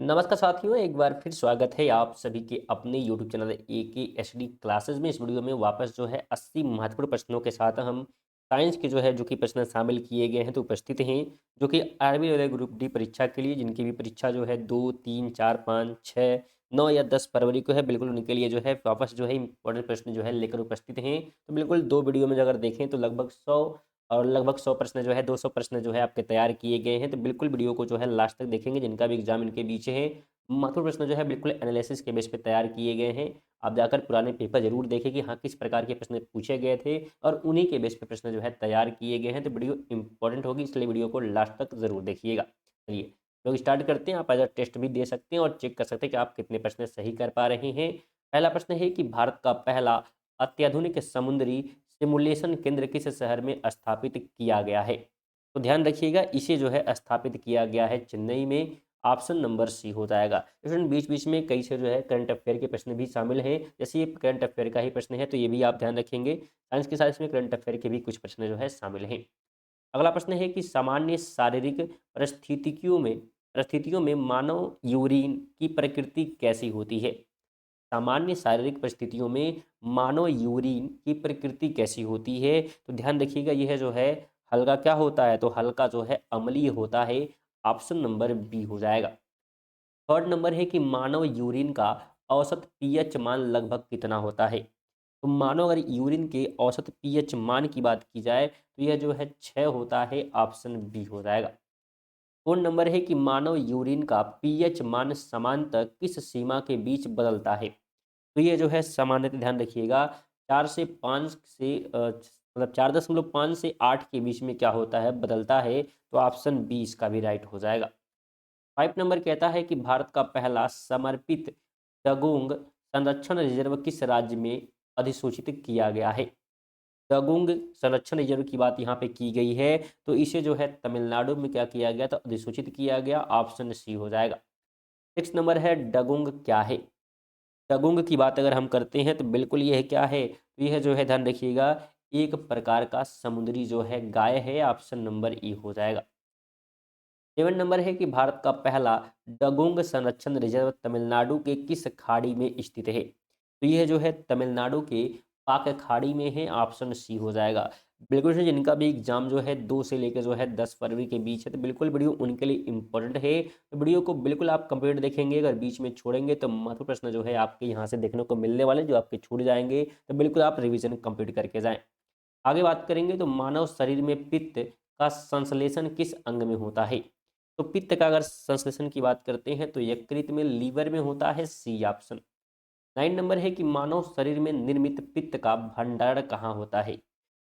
नमस्कार साथियों, एक बार फिर स्वागत है आप सभी के अपने यूट्यूब चैनल AKHD क्लासेस में। इस वीडियो में वापस जो है 80 महत्वपूर्ण प्रश्नों के साथ हम साइंस के जो कि प्रश्न शामिल किए गए हैं तो उपस्थित हैं, जो कि आर्मी वाले ग्रुप डी परीक्षा के लिए, जिनकी भी परीक्षा जो है 2, 3, 4, 5, 6, 9 या 10 फरवरी को है। बिल्कुल उनके लिए जो है वापस जो है इंपॉर्टेंट प्रश्न जो है लेकर उपस्थित हैं। तो बिल्कुल 2 वीडियो में अगर देखें तो लगभग 100 प्रश्न जो है 200 प्रश्न जो है आपके तैयार किए गए हैं। तो बिल्कुल वीडियो को जो है लास्ट तक देखेंगे, जिनका भी एग्जाम इनके पीछे है। महत्वपूर्ण प्रश्न जो है बिल्कुल एनालिसिस के बेस पे तैयार किए गए हैं। आप जाकर पुराने पेपर जरूर देखें कि हाँ, किस प्रकार के प्रश्न पूछे गए थे और उन्हीं के बेस पे प्रश्न जो है तैयार किए गए हैं। तो वीडियो इंपॉर्टेंट होगी, इसलिए वीडियो को लास्ट तक जरूर देखिएगा। चलिए लोग स्टार्ट करते हैं। आप एज टेस्ट भी दे सकते हैं और चेक कर सकते हैं कि आप कितने प्रश्न सही कर पा रहे हैं। पहला प्रश्न है कि भारत का पहला अत्याधुनिक समुद्री सिमुलेशन केंद्र किस शहर में स्थापित किया गया है? तो ध्यान रखिएगा, इसे जो है स्थापित किया गया है चेन्नई में। ऑप्शन नंबर सी हो जाएगा। स्टूडेंट बीच बीच में कई से जो है करंट अफेयर के प्रश्न भी शामिल हैं। जैसे ये करंट अफेयर का ही प्रश्न है तो ये भी आप ध्यान रखेंगे। साइंस के साथ इसमें करंट अफेयर के भी कुछ प्रश्न जो है शामिल हैं। अगला प्रश्न है कि सामान्य शारीरिक परिस्थितियों में मानव यूरिन की प्रकृति कैसी होती है? सामान्य शारीरिक परिस्थितियों में मानव यूरिन की प्रकृति कैसी होती है? तो ध्यान रखिएगा, यह जो है हल्का क्या होता है? तो हल्का जो है अम्लीय होता है। ऑप्शन नंबर बी हो जाएगा। थर्ड नंबर है कि मानव यूरिन का औसत पीएच मान लगभग कितना होता है? तो मानव अगर यूरिन के औसत पीएच मान की बात की जाए तो यह जो है 6 होता है। ऑप्शन बी हो जाएगा। फोर नंबर है कि मानव यूरिन का पीएच मान समानतः किस सीमा के बीच बदलता है? तो ये जो है सामान्यतः ध्यान रखिएगा 4 से 5 से मतलब 4.5 से 8 के बीच में क्या होता है, बदलता है। तो ऑप्शन बी इसका भी राइट हो जाएगा। 5 नंबर कहता है कि भारत का पहला समर्पित दगोंग संरक्षण रिजर्व किस राज्य में अधिसूचित किया गया है? दगोंग संरक्षण रिजर्व की बात यहाँ पे की गई है, तो इसे जो है तमिलनाडु में क्या किया गया, तो अधिसूचित किया गया। ऑप्शन सी हो जाएगा। 6 नंबर है डगोंग क्या है? डगोंग की बात अगर हम करते हैं तो बिल्कुल यह क्या है, तो यह जो है ध्यान रखिएगा एक प्रकार का समुद्री जो है गाय है। ऑप्शन नंबर ई हो जाएगा। 7 नंबर है कि भारत का पहला डगोंग संरक्षण रिजर्व तमिलनाडु के किस खाड़ी में स्थित है? तो यह जो है तमिलनाडु के पाक खाड़ी में है। ऑप्शन सी हो जाएगा। बिल्कुल से जिनका भी एग्जाम जो है 2 से लेकर जो है 10 फरवरी के बीच है, तो बिल्कुल वीडियो उनके लिए इंपॉर्टेंट है। तो वीडियो को बिल्कुल आप कंप्लीट देखेंगे। अगर बीच में छोड़ेंगे तो महत्वपूर्ण प्रश्न जो है आपके यहाँ से देखने को मिलने वाले, जो आपके छूट जाएंगे। तो बिल्कुल आप रिविजन कंप्लीट करके जाएं। आगे बात करेंगे तो मानव शरीर में पित्त का संश्लेषण किस अंग में होता है? तो पित्त का अगर संश्लेषण की बात करते हैं तो यकृत में, लीवर में होता है। C option. 9 नंबर है कि मानव शरीर में निर्मित पित्त का भंडारण कहाँ होता है?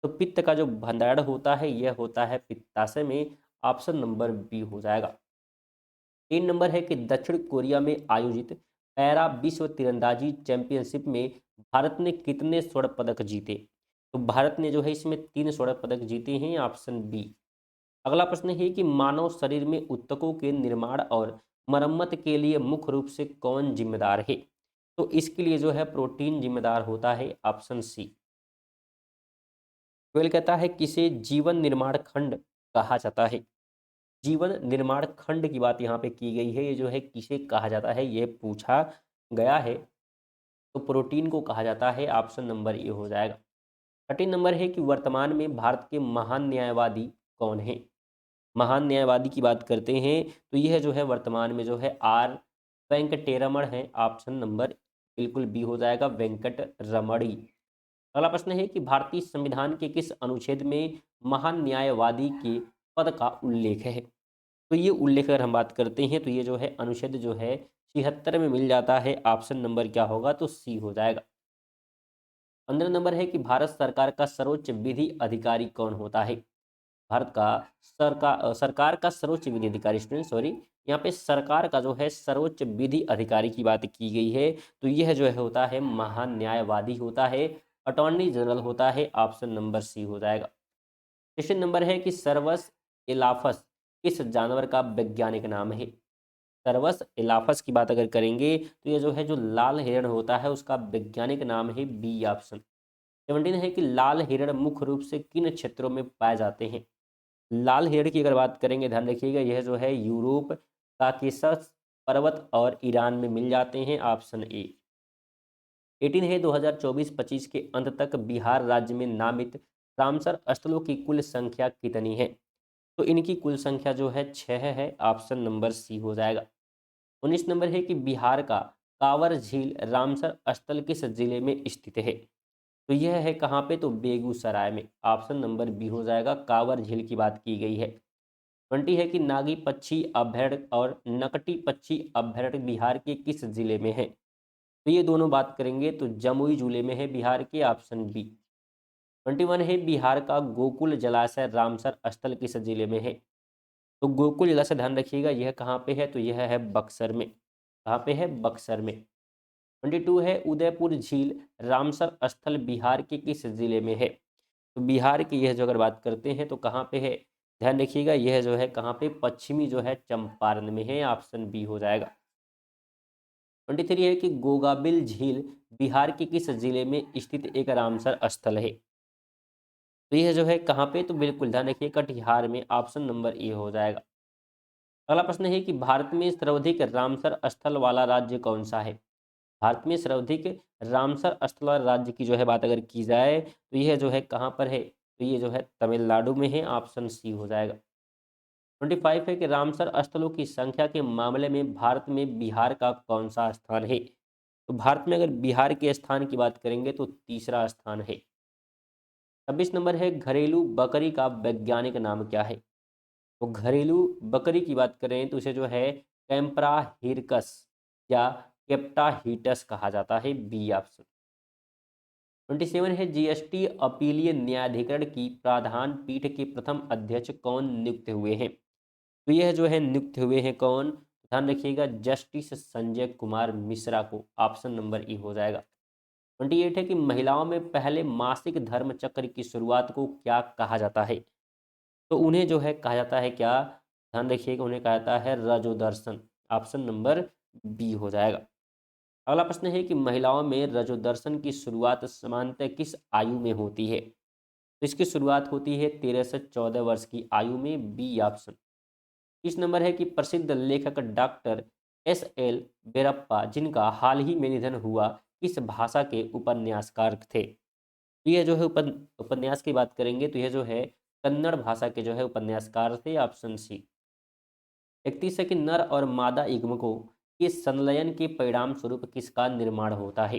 तो पित्त का जो भंडारण होता है यह होता है पित्ताशय में। ऑप्शन नंबर बी हो जाएगा। 3 नंबर है कि दक्षिण कोरिया में आयोजित पैरा विश्व तीरंदाजी चैंपियनशिप में भारत ने कितने स्वर्ण पदक जीते? तो भारत ने जो है इसमें 3 स्वर्ण पदक जीते हैं। Option B. अगला प्रश्न है कि मानव शरीर में ऊतकों के निर्माण और मरम्मत के लिए मुख्य रूप से कौन जिम्मेदार है? तो इसके लिए जो है प्रोटीन जिम्मेदार होता है। Option C. 12 कहता है किसे जीवन निर्माण खंड कहा जाता है? जीवन निर्माण खंड की बात यहाँ पे की गई है। ये जो है किसे कहा जाता है, ये पूछा गया है। तो प्रोटीन को कहा जाता है। ऑप्शन नंबर ए हो जाएगा। 13 नंबर है कि वर्तमान में भारत के महान न्यायवादी कौन है? महान न्यायवादी की बात करते हैं तो यह जो है वर्तमान में जो है आर वेंकटेरमण है। ऑप्शन नंबर बिल्कुल बी हो जाएगा, वेंकट रमणी। अगला प्रश्न है कि भारतीय संविधान के किस अनुच्छेद में महान न्यायवादी के पद का उल्लेख है? तो ये उल्लेख अगर हम बात करते हैं तो ये जो है अनुच्छेद जो है 76 में मिल जाता है। ऑप्शन नंबर क्या होगा, तो सी हो जाएगा। 15 नंबर है कि भारत सरकार का सर्वोच्च विधि अधिकारी कौन होता है? भारत का सरकार का सर्वोच्च विधि अधिकारी, स्टूडेंट सॉरी, यहाँ पे सरकार का जो है सर्वोच्च विधि अधिकारी की बात की गई है। तो यह जो है होता है महान न्यायवादी होता है, अटॉर्नी जनरल होता है। ऑप्शन नंबर सी हो जाएगा। क्वेश्चन नंबर है कि सर्वस एलाफस किस जानवर का वैज्ञानिक नाम है? सर्वस एलाफस की बात अगर करेंगे तो ये जो है जो लाल हिरण होता है उसका वैज्ञानिक नाम है। B option. 17 है कि लाल हिरण मुख्य रूप से किन क्षेत्रों में पाए जाते हैं? लाल हिरण की अगर बात करेंगे ध्यान रखिएगा यह जो है यूरोप, काकेसस, पर्वत और ईरान में मिल जाते हैं, ऑप्शन ए। 18 है 2024-25 के अंत तक बिहार राज्य में नामित रामसर स्थलों की कुल संख्या कितनी है? तो इनकी कुल संख्या जो है 6 है, ऑप्शन नंबर सी हो जाएगा। 19 नंबर है कि बिहार का कांवर झील रामसर स्थल किस जिले में स्थित है? तो यह है कहाँ पे? तो बेगूसराय में, ऑप्शन नंबर बी हो जाएगा, कांवर झील की बात की गई है। 20 है कि नागी पक्षी अभ्यारण्य और नकटी पक्षी अभ्यारण्य बिहार के किस जिले में है? तो ये दोनों बात करेंगे तो जमुई जिले में है बिहार के, ऑप्शन बी। 21 है बिहार का गोकुल जलाशय रामसर स्थल किस जिले में है? तो गोकुल जलाशय ध्यान रखिएगा यह कहाँ पे है? तो यह है बक्सर में। कहाँ पे है? बक्सर में। 22 है उदयपुर झील रामसर स्थल बिहार के किस जिले में है? तो बिहार की यह जो अगर बात करते हैं तो कहाँ पे है? ध्यान रखिएगा यह जो है कहाँ पे? पश्चिमी जो है चंपारण में है, ऑप्शन बी हो जाएगा। 23 है कि गोगाबिल झील बिहार के किस जिले में स्थित एक रामसर स्थल है? तो यह जो है कहाँ पे? तो बिल्कुल ध्यान रखिए कटिहार में, ऑप्शन नंबर ए हो जाएगा। अगला प्रश्न है कि भारत में सर्वाधिक रामसर स्थल वाला राज्य कौन सा है? भारत में सर्वाधिक रामसर स्थल वाला राज्य की जो है बात अगर की जाए तो यह जो है कहाँ पर है? तो ये जो है तमिलनाडु में है, ऑप्शन सी हो जाएगा। 25 है कि रामसर स्थलों की संख्या के मामले में भारत में बिहार का कौन सा स्थान है? तो भारत में अगर बिहार के स्थान की बात करेंगे तो तीसरा स्थान है। 26 नंबर है घरेलू बकरी का वैज्ञानिक नाम क्या है? तो घरेलू बकरी की बात करें तो इसे जो है कैम्परा हिरकस या केप्टा हीटस कहा जाता है, बी ऑप्शन। 27 है जीएसटी अपीलीय न्यायाधिकरण की प्रधान पीठ के प्रथम अध्यक्ष कौन नियुक्त हुए हैं? तो यह जो है नियुक्त हुए हैं कौन? ध्यान रखिएगा जस्टिस संजय कुमार मिश्रा को, ऑप्शन नंबर ई हो जाएगा। 28 है कि महिलाओं में पहले मासिक धर्म चक्र की शुरुआत को क्या कहा जाता है? तो उन्हें जो है कहा जाता है क्या? ध्यान रखिएगा उन्हें कहा जाता है रजोदर्शन, ऑप्शन नंबर बी हो जाएगा। अगला प्रश्न है कि महिलाओं में रजोदर्शन की शुरुआत सामान्यतः किस आयु में होती है? तो इसकी शुरुआत होती है 13 से 14 वर्ष की आयु में, बी ऑप्शन। इस नंबर है कि प्रसिद्ध लेखक डॉक्टर एस.एल. वेरप्पा जिनका हाल ही में निधन हुआ किस भाषा के उपन्यासकार थे? तो यह जो है उपन्यास की बात करेंगे तो यह जो है कन्नड़ भाषा के जो है उपन्यासकार थे, ऑप्शन सी। 31 है कि नर और मादा युग्मकों के संलयन के परिणाम स्वरूप किसका निर्माण होता है?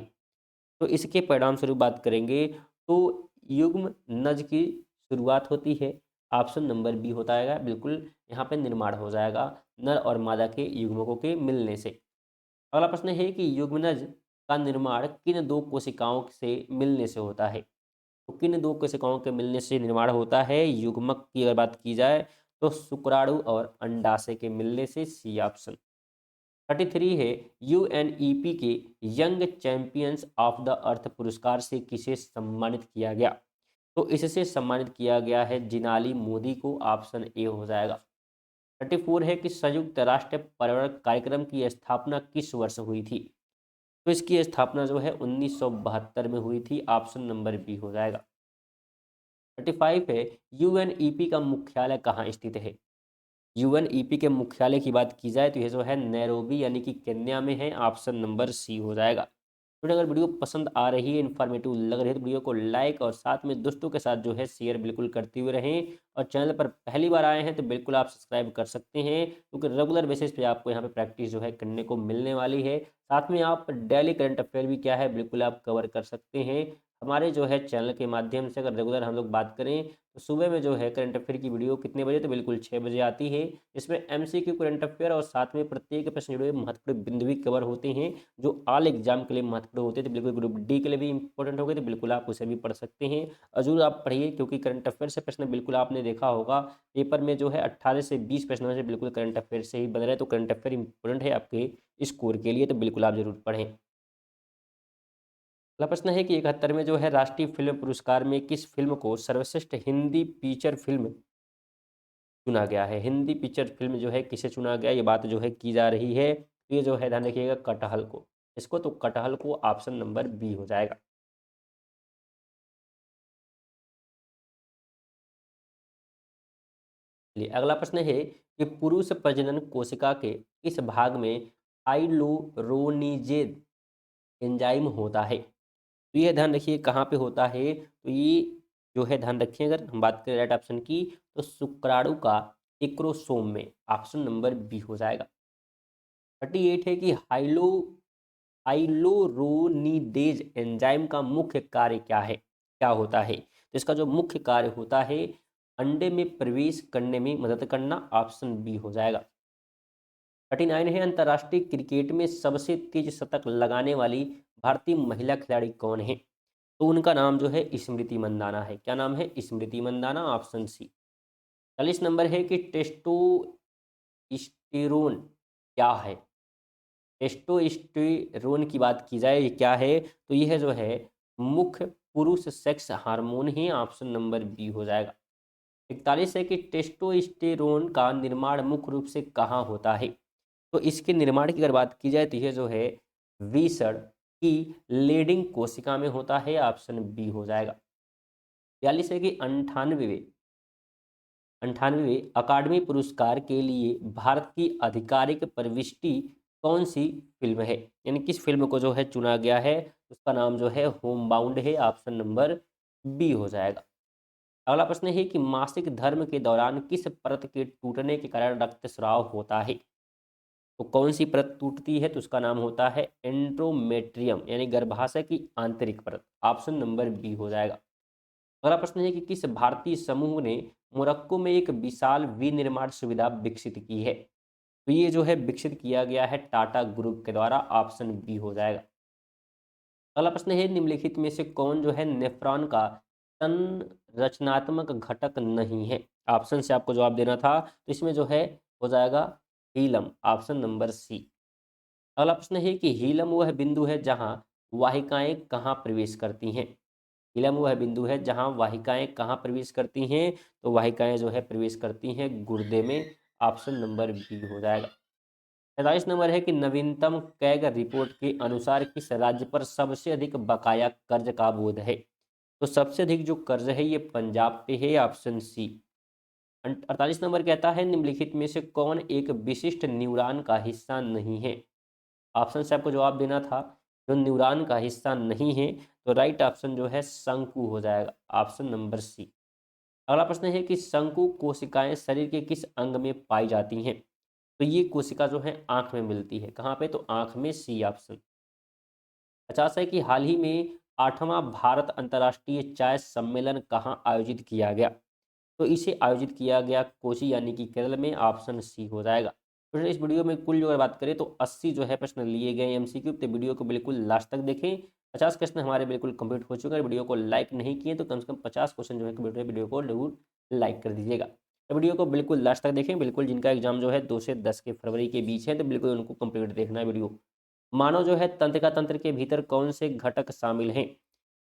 तो इसके परिणाम स्वरूप बात करेंगे तो युग्म नज की शुरुआत होती है, ऑप्शन नंबर बी होता है बिल्कुल, यहाँ पे निर्माण हो जाएगा नर और मादा के युग्मकों के मिलने से। अगला प्रश्न है कि युग्मनज का निर्माण किन दो कोशिकाओं से मिलने से होता है? तो किन दो कोशिकाओं के मिलने से निर्माण होता है युग्मक की अगर बात की जाए? तो शुक्राणु और अंडाशय के मिलने से, सी ऑप्शन। 33 है यूएनईपी के young champions of the earth पुरस्कार से किसे सम्मानित किया गया? तो इससे सम्मानित किया गया है जिनाली मोदी को, ऑप्शन ए हो जाएगा। 34 है कि संयुक्त राष्ट्र पर्यावरण कार्यक्रम की स्थापना किस वर्ष हुई थी? तो इसकी स्थापना जो है 1972 में हुई थी, ऑप्शन नंबर बी हो जाएगा। 35 है यूएनईपी का मुख्यालय कहाँ स्थित है? यूएनईपी के मुख्यालय की बात की जाए तो यह जो है नैरोबी यानी कि केन्या में है, ऑप्शन नंबर सी हो जाएगा। तो अगर वीडियो पसंद आ रही है, इन्फॉर्मेटिव लग रही है तो वीडियो को लाइक और साथ में दोस्तों के साथ जो है शेयर बिल्कुल करते हुए रहें। और चैनल पर पहली बार आए हैं तो बिल्कुल आप सब्सक्राइब कर सकते हैं, क्योंकि रेगुलर बेसिस पे आपको यहाँ पे प्रैक्टिस जो है करने को मिलने वाली है। साथ में आप डेली करंट अफेयर भी क्या है बिल्कुल आप कवर कर सकते हैं। हमारे जो है चैनल के माध्यम से अगर रेगुलर हम लोग बात करें तो सुबह में जो है करंट अफेयर की वीडियो कितने बजे? तो बिल्कुल 6 बजे आती है। इसमें एमसीक्यू करंट अफेयर और साथ में प्रत्येक प्रश्न जुड़े महत्वपूर्ण बिंदु भी कवर होते हैं जो ऑल एग्जाम के लिए महत्वपूर्ण होते हैं। तो बिल्कुल ग्रुप डी के लिए भी इंपॉर्टेंट हो गए तो बिल्कुल आप उसे भी पढ़ सकते हैं। और जरूर आप पढ़िए, क्योंकि करंट अफेयर से प्रश्न बिल्कुल आपने देखा होगा पेपर में जो है 18 से 20 प्रश्नों से बिल्कुल करंट अफेयर से ही बन रहे हैं। तो करंट अफेयर इंपॉर्टेंट है आपके स्कोर के लिए, तो बिल्कुल आप जरूर पढ़ें। अगला प्रश्न है कि 71 में जो है राष्ट्रीय फिल्म पुरस्कार में किस फिल्म को सर्वश्रेष्ठ हिंदी फीचर फिल्म चुना गया है? हिंदी फीचर फिल्म जो है किसे चुना गया, ये बात जो है की जा रही है। तो ये जो है ध्यान रखिएगा कटहल को, इसको तो कटहल को, ऑप्शन नंबर बी हो जाएगा। चलिए अगला प्रश्न है कि पुरुष प्रजनन कोशिका के किस भाग में हाइलोरोनिजेज एंजाइम होता है? तो ये ध्यान रखिए कहाँ पे होता है, तो ये जो है ध्यान रखिए, अगर हम बात करें राइट ऑप्शन की तो शुक्राणु का एक्रोसोम में, ऑप्शन नंबर बी हो जाएगा। 38 है कि हाइलोरोनिडेज एंजाइम का मुख्य कार्य क्या है, क्या होता है? तो इसका जो मुख्य कार्य होता है अंडे में प्रवेश करने में मदद करना, ऑप्शन बी हो जाएगा। 39 है अंतर्राष्ट्रीय क्रिकेट में सबसे तेज शतक लगाने वाली भारतीय महिला खिलाड़ी कौन है? तो उनका नाम जो है स्मृति मंदाना है। क्या नाम है? स्मृति मंदाना, ऑप्शन सी। 40 नंबर है कि टेस्टोस्टेरोन क्या है? टेस्टोस्टेरोन की बात की जाए ये क्या है, तो यह जो है मुख्य पुरुष सेक्स हार्मोन है, ऑप्शन नंबर बी हो जाएगा। 41 है कि टेस्टोस्टेरोन का निर्माण मुख्य रूप से कहाँ होता है? तो इसके निर्माण की अगर बात की जाए तो यह जो है वीसण की लीडिंग कोशिका में होता है, ऑप्शन बी हो जाएगा। 42 है कि 98वें अकादमी पुरस्कार के लिए भारत की आधिकारिक प्रविष्टि कौन सी फिल्म है? यानी किस फिल्म को जो है चुना गया है, उसका नाम जो है होम बाउंड है, ऑप्शन नंबर बी हो जाएगा। अगला प्रश्न है कि मासिक धर्म के दौरान किस परत के टूटने के कारण रक्तस्राव होता है? तो कौन सी परत टूटती है? तो उसका नाम होता है एंड्रोमेट्रियम, यानी गर्भाशय की आंतरिक परत, ऑप्शन नंबर बी हो जाएगा। अगला प्रश्न है कि किस भारतीय समूह ने मोरक्को में एक विशाल विनिर्माण सुविधा विकसित की है? तो ये जो है विकसित किया गया है टाटा ग्रुप के द्वारा, ऑप्शन बी हो जाएगा। अगला प्रश्न है निम्नलिखित में से कौन जो है नेफ्रॉन का संरचनात्मक घटक नहीं है? ऑप्शन से आपको जवाब देना था, तो इसमें जो है हो जाएगा हीलम, ऑप्शन नंबर सी। अगला प्रश्न है कि हीलम वह बिंदु है जहां वाहिकाएं कहाँ प्रवेश करती हैं? हीलम वह बिंदु है जहां वाहिकाएं कहाँ प्रवेश करती हैं? तो वाहिकाएं जो है प्रवेश करती हैं गुर्दे में, ऑप्शन नंबर बी हो जाएगा। 43 नंबर है कि नवीनतम कैग रिपोर्ट के अनुसार किस राज्य पर सबसे अधिक बकाया कर्ज का बोझ है? तो सबसे अधिक जो कर्ज है ये पंजाब पे है, ऑप्शन सी। 48 नंबर कहता है निम्नलिखित में से कौन एक विशिष्ट न्यूरॉन का हिस्सा नहीं है? ऑप्शन से आपको जवाब देना था, जो न्यूरॉन का हिस्सा नहीं है, तो राइट ऑप्शन जो है शंकु हो जाएगा, ऑप्शन नंबर सी। अगला प्रश्न है कि शंकु कोशिकाएं शरीर के किस अंग में पाई जाती हैं? तो ये कोशिका जो है आंख में मिलती है, कहाँ पे? तो आंख में, सी ऑप्शन। 50 है कि हाल ही में 8वां भारत अंतर्राष्ट्रीय चाय सम्मेलन कहाँ आयोजित किया गया? तो इसे आयोजित किया गया कोची यानी कि केरल में, ऑप्शन सी हो जाएगा। तो इस वीडियो में कुल जो अगर बात करें तो 80 जो है प्रश्न लिए गए एमसीक्यू, तो वीडियो को बिल्कुल लास्ट तक देखें। 50 प्रश्न हमारे बिल्कुल कंप्लीट हो चुके हैं। वीडियो को लाइक नहीं किए तो कम से कम 50 क्वेश्चन जो है कंप्लीट हुए, वीडियो को जरूर लाइक कर दीजिएगा। तो वीडियो को बिल्कुल लास्ट तक देखें, बिल्कुल जिनका एग्जाम जो है 2 से 10 के फरवरी के बीच है तो बिल्कुल उनको कंप्लीट देखना है वीडियो। मानव जो है तंत्रिका तंत्र के भीतर कौन से घटक शामिल हैं?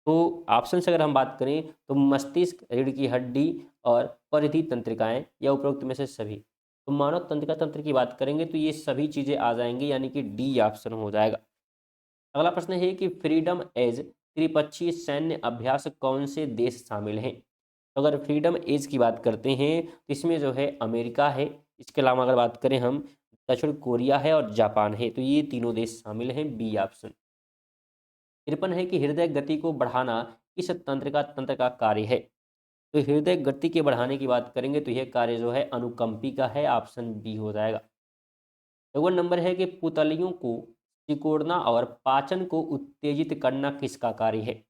तो ऑप्शन से अगर हम बात करें तो मस्तिष्क, रीढ़ की हड्डी और परिधि तंत्रिकाएं, या उपरोक्त में से सभी। तो मानव तंत्रिका तंत्र की बात करेंगे तो ये सभी चीजें आ जाएंगी, यानी कि डी ऑप्शन हो जाएगा। अगला प्रश्न है कि फ्रीडम एज त्रिपक्षीय सैन्य अभ्यास कौन से देश शामिल हैं? तो अगर फ्रीडम एज की बात करते हैं तो इसमें जो है अमेरिका है, इसके अलावा अगर बात करें हम दक्षिण कोरिया है और जापान है, तो ये तीनों देश शामिल हैं, बी ऑप्शन। 53 है कि हृदय गति को बढ़ाना किस तंत्र का कार्य है? तो हृदय गति के बढ़ाने की बात करेंगे तो यह कार्य जो है अनुकंपी का है, ऑप्शन बी हो जाएगा। 54 नंबर है कि पुतलियों को सिकोड़ना और पाचन को उत्तेजित करना किसका कार्य है?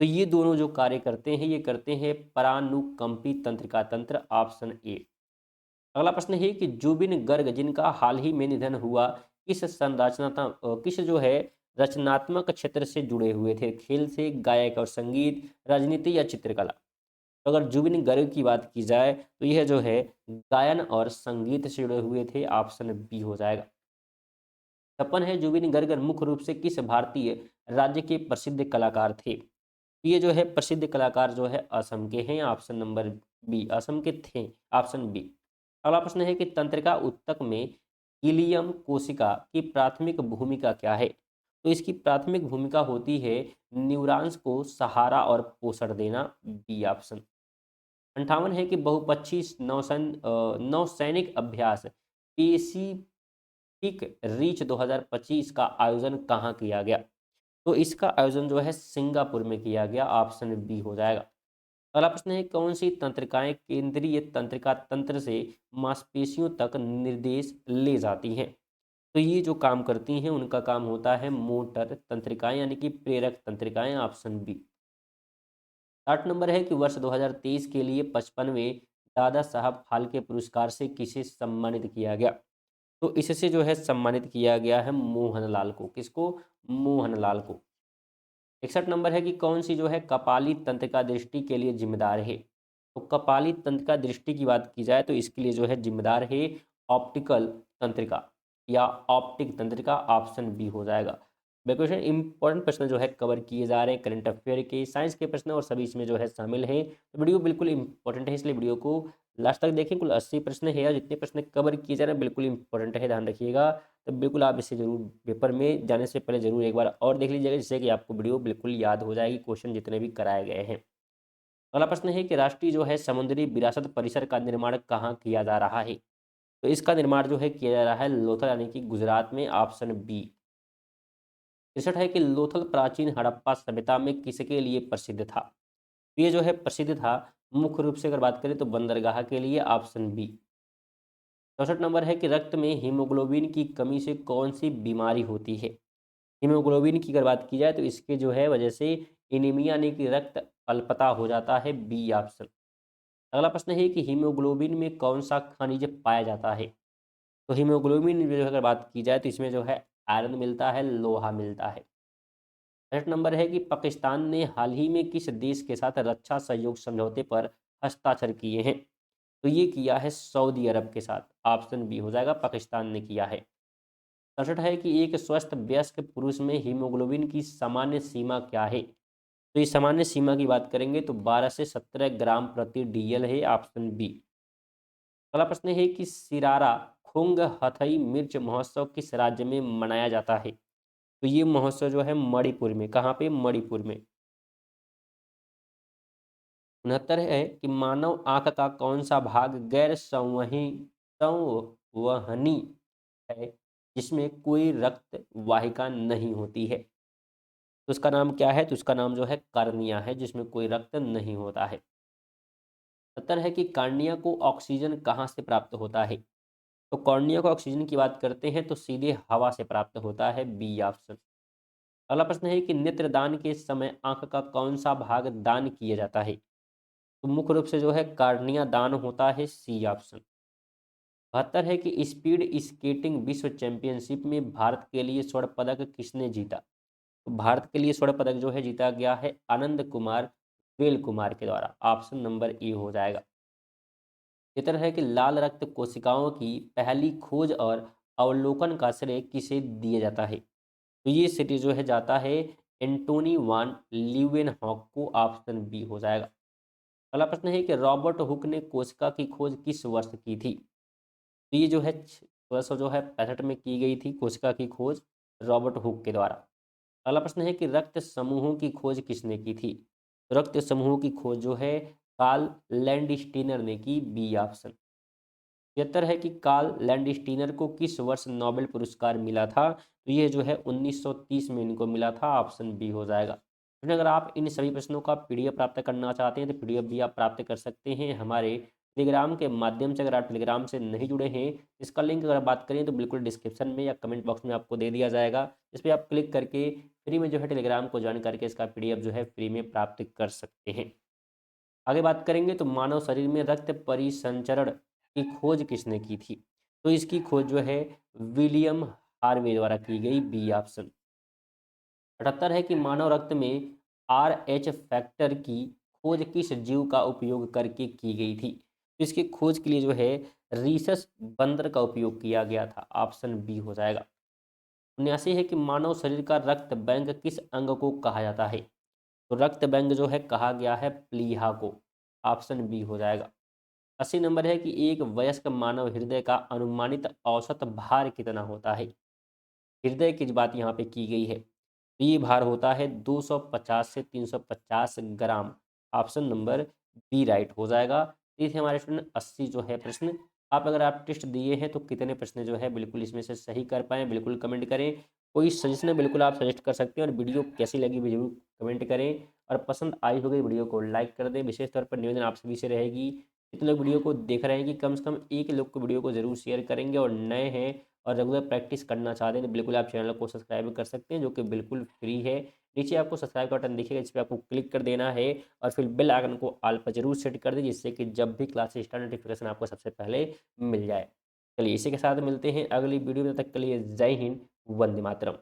तो ये दोनों जो कार्य करते हैं ये करते हैं परानुकंपी तंत्र का तंत्र, ऑप्शन ए। अगला प्रश्न है कि जुबिन गर्ग जिनका हाल ही में निधन हुआ किस किस जो है रचनात्मक क्षेत्र से जुड़े हुए थे? खेल से, गायक और संगीत, राजनीति या चित्रकला? तो अगर जुबिन गर्ग की बात की जाए तो यह जो है गायन और संगीत से जुड़े हुए थे, ऑप्शन बी हो जाएगा। 56 है जुबिन गर्ग मुख्य रूप से किस भारतीय राज्य के प्रसिद्ध कलाकार थे? ये जो है प्रसिद्ध कलाकार जो है असम के हैं, ऑप्शन नंबर बी, असम के थे, ऑप्शन बी। अगला प्रश्न है कि तंत्रिका ऊतक में इलियम कोशिका की प्राथमिक भूमिका क्या है? तो इसकी प्राथमिक भूमिका होती है न्यूरॉन्स को सहारा और पोषण देना, बी ऑप्शन। 58 है कि बहुपक्षीय नौसैनिक अभ्यास पैसिफिक रीच 2025 का आयोजन कहाँ किया गया? तो इसका आयोजन जो है सिंगापुर में किया गया। ऑप्शन बी हो जाएगा। अगला प्रश्न है, कौन सी तंत्रिकाएं केंद्रीय तंत्रिका तंत्र से मांसपेशियों तक निर्देश ले जाती हैं? तो ये जो काम करती हैं उनका काम होता है मोटर तंत्रिकाएं यानी कि प्रेरक तंत्रिकाएं। Option B. 60 नंबर है कि वर्ष 2023 के लिए 55वें दादा साहब फाल्के पुरस्कार से किसे सम्मानित किया गया? तो इससे जो है सम्मानित किया गया है मोहनलाल को। किसको? मोहनलाल को। 61 नंबर है कि कौन सी जो है कपाली तंत्रिका दृष्टि के लिए जिम्मेदार है? तो कपाली तंत्रिका दृष्टि की बात की जाए तो इसके लिए जो है जिम्मेदार है ऑप्टिकल तंत्रिका या ऑप्टिक तंत्रिका। ऑप्शन बी हो जाएगा। क्वेश्चन इंपॉर्टेंट प्रश्न जो है कवर किए जा रहे हैं, करंट अफेयर के, साइंस के प्रश्न और सभी इसमें जो है शामिल हैं। तो वीडियो बिल्कुल इंपॉर्टेंट है, इसलिए वीडियो को लास्ट तक देखें। कुल 80 प्रश्न है और जितने प्रश्न कवर किए जा रहे हैं बिल्कुल इंपॉर्टेंट है, ध्यान रखिएगा। तो बिल्कुल आप इसे जरूर पेपर में जाने से पहले जरूर एक बार और देख लीजिएगा, जिससे कि आपको वीडियो बिल्कुल याद हो जाएगी, क्वेश्चन जितने भी कराए गए हैं। अगला प्रश्न है कि राष्ट्रीय जो है समुद्री विरासत परिसर का निर्माण कहाँ किया जा रहा है? तो इसका निर्माण जो है किया जा रहा है लोथल यानी कि गुजरात में। Option B. 63 है कि लोथल प्राचीन हड़प्पा सभ्यता में किसके लिए प्रसिद्ध था? तो ये जो है प्रसिद्ध था मुख्य रूप से अगर बात करें तो बंदरगाह के लिए। Option B. 64 नंबर है कि रक्त में हीमोग्लोबिन की कमी से कौन सी बीमारी होती है? हीमोग्लोबिन की अगर बात की जाए तो इसके जो है वजह से एनीमिया यानी कि रक्त अल्पता हो जाता है। B option. अगला प्रश्न है कि हीमोग्लोबिन में कौन सा खनिज पाया जाता है? तो हीमोग्लोबिन में जो अगर बात की जाए तो इसमें जो है आयरन मिलता है, लोहा मिलता है। 66 नंबर है कि पाकिस्तान ने हाल ही में किस देश के साथ रक्षा सहयोग समझौते पर हस्ताक्षर किए हैं? तो ये किया है सऊदी अरब के साथ। ऑप्शन बी हो जाएगा, पाकिस्तान ने किया है। 67 है कि एक स्वस्थ वयस्क पुरुष में हीमोग्लोबिन की सामान्य सीमा क्या है? तो इस सामान्य सीमा की बात करेंगे तो 12 से 17 ग्राम प्रति डीएल है। Option B. अगला प्रश्न है कि सिरारा खुंग हथई मिर्च महोत्सव किस राज्य में मनाया जाता है? तो ये महोत्सव जो है मणिपुर में। कहाँ पे? मणिपुर में। 69 है कि मानव आंख का कौन सा भाग गैर संवहनी है जिसमें कोई रक्त वाहिका नहीं होती है? तो उसका नाम क्या है? तो उसका नाम जो है कार्निया है, जिसमें कोई रक्त नहीं होता है। 70 है कि कार्निया को ऑक्सीजन कहाँ से प्राप्त होता है? तो कॉर्निया को ऑक्सीजन की बात करते हैं तो सीधे हवा से प्राप्त होता है। B option. अगला प्रश्न है कि नेत्रदान के समय आंख का कौन सा भाग दान किया जाता है? तो मुख्य रूप से जो है कार्निया दान होता है। C option. 72 है कि स्पीड स्केटिंग विश्व चैंपियनशिप में भारत के लिए स्वर्ण पदक किसने जीता? तो भारत के लिए स्वर्ण पदक जो है जीता गया है आनंद कुमार वेल कुमार के द्वारा। ऑप्शन नंबर ए हो जाएगा। ये तरह है कि लाल रक्त कोशिकाओं की पहली खोज और अवलोकन का श्रेय किसे दिया जाता है? तो ये श्रेय जो है जाता है एंटोनी वान ल्यूवेनहॉक को। ऑप्शन बी हो जाएगा। अगला प्रश्न है कि रॉबर्ट हुक ने कोशिका की खोज किस वर्ष की थी? तो ये जो है 1665 में की गई थी कोशिका की खोज रॉबर्ट हुक के द्वारा। अगला प्रश्न है कि रक्त समूहों की खोज किसने की थी? तो रक्त समूहों की खोज जो है कार्ल लैंडस्टीनर ने की। B option. 76 है कि कार्ल लैंडस्टीनर को किस वर्ष नोबेल पुरस्कार मिला था? तो ये जो है 1930 में इनको मिला था। ऑप्शन बी हो जाएगा। तो अगर आप इन सभी प्रश्नों का पीडीएफ प्राप्त करना चाहते हैं तो पीडीएफ भी आप प्राप्त कर सकते हैं हमारे टेलीग्राम के माध्यम से। अगर आप टेलीग्राम से नहीं जुड़े हैं, इसका लिंक अगर आप बात करें तो बिल्कुल डिस्क्रिप्शन में या कमेंट बॉक्स में आपको दे दिया जाएगा। इस पर आप क्लिक करके फ्री में जो है टेलीग्राम को ज्वाइन करके इसका पीडीएफ जो है फ्री में प्राप्त कर सकते हैं। आगे बात करेंगे तो मानव शरीर में रक्त परिसंचरण की खोज किसने की थी? तो इसकी खोज जो है विलियम हार्वे द्वारा की गई। B option. 78 है कि मानव रक्त में RH फैक्टर की खोज किस जीव का उपयोग करके की गई थी? तो इसकी खोज के लिए जो है रीसस बंदर का उपयोग किया गया था। ऑप्शन बी हो जाएगा। 79 है कि मानव शरीर का रक्त बैंक किस अंग को कहा जाता है? तो रक्त बैंक जो है कहा गया है प्लीहा को। ऑप्शन बी हो जाएगा। 80 नंबर है कि एक वयस्क मानव हृदय का अनुमानित औसत भार कितना होता है? हृदय की बात यहाँ पे की गई है तो ये भार होता है 250 से 350 ग्राम। ऑप्शन नंबर बी राइट हो जाएगा। ये थे हमारे स्टूडेंट 80 जो है प्रश्न। आप अगर आप टेस्ट दिए हैं तो कितने प्रश्न जो है बिल्कुल इसमें से सही कर पाएँ, बिल्कुल कमेंट करें। कोई सजेशन है बिल्कुल आप सजेस्ट कर सकते हैं और वीडियो कैसी लगी भी ज़रूर कमेंट करें और पसंद आई हो गई वीडियो को लाइक कर दें। विशेष तौर पर निवेदन आप सभी से रहेगी, जितने लोग वीडियो को देख रहे हैं कि कम से कम एक लोग को वीडियो को ज़रूर शेयर करेंगे और नए हैं और रेगुलर प्रैक्टिस करना चाहते हैं तो बिल्कुल आप चैनल को सब्सक्राइब कर सकते हैं, जो कि बिल्कुल फ्री है। नीचे आपको सब्सक्राइब का बटन दिखेगा, इस पे आपको क्लिक कर देना है और फिर बेल आइकन को ऑल पर ज़रूर सेट कर दें, जिससे कि जब भी क्लास स्टार्ट नोटिफिकेशन आपको सबसे पहले मिल जाए। चलिए इसी के साथ मिलते हैं अगली वीडियो में, तब तक के लिए जय हिंद, वंदे मातरम।